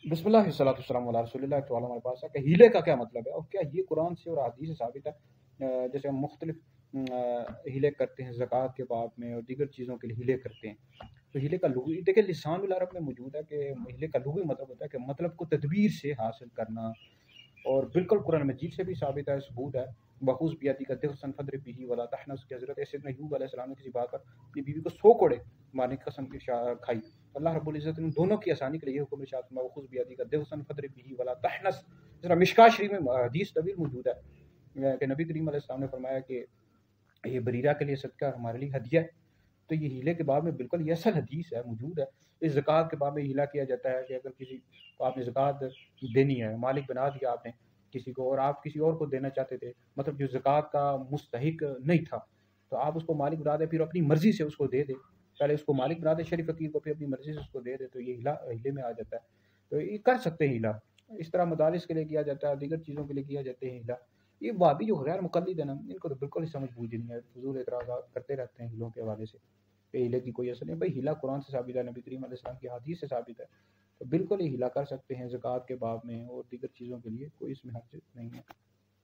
बिस्मिल्लाह वस्सलातु वस्सलामु अला रसूलिल्लाह। तो हमारे पास है कि हीले का क्या मतलब है और क्या ये कुरान से और हदीस से साबित है। जैसे हम मुख्तलिफ हीले करते हैं ज़कात के बाब में और दीगर चीज़ों के लिए हीले करते हैं। तो हीले का लुग़वी देखिए लिसानुल अरब में मौजूद है कि हीले का लुग़वी मतलब होता है कि मतलब को तदबीर से हासिल करना, और बिल्कुल कुरान मजीद से भी साबित है, सबूत है। बखूस बियाती का दिखसन फद्र बिही वला तहनस की हज़रत सैयदना यूब अलैहिस्सलाम ने किसी बात पर अपनी बीवी को 100 कोड़े मारने की कसम खाई। अल्लाह रब्बुल इज़्ज़त ने दोनों की आसानी के लिए ये हुक्म इरशाद फरमाया, बखूस बियाती का दिखसन फद्र बिही वला तहनस। जरा मिशका शरीफ में हदीस तवील मौजूद है कि नबी करीम अलैहिस्सलाम ने फरमाया कि ये बरीरा के लिए सदका हमारे लिए हदिया है। तो ये हीले के बाब में बिल्कुल ये असल हदीस है, मौजूद है। इस ज़कात के बाब में हीला किया जाता है कि अगर किसी को आपने ज़कात देनी है, मालिक बना दिया आपने किसी को, और आप किसी और को देना चाहते थे, मतलब जो ज़कात का मुस्तहिक नहीं था, तो आप उसको मालिक बना दें, फिर अपनी मर्ज़ी से उसको दे दें। पहले उसको मालिक बना दें शरीफ फ़कीर को, फिर अपनी मर्ज़ी से उसको दे दें, तो ये हीले में आ जाता है। तो ये कर सकते हैं हीला। इस तरह मदारिस के लिए किया जाता है, दीगर चीज़ों के लिए किया जाते हैं हीला। ये वाबी जो गैर मुक़ल्लिद है ना, इनको तो बिल्कुल ही समझ बूझ नहीं है, फ़ुज़ूल एतराज़ात करते रहते हैं हीलों के हवाले से। हीले की कोई असर नहीं भाई, हीला कुरान से साबित है, नबी करीम अलैहि सलाम की हदीस से साबित है। तो बिल्कुल ही हीला कर सकते हैं ज़कात के बाब में और दीगर चीज़ों के लिए, कोई इसमें हर्ज नहीं है।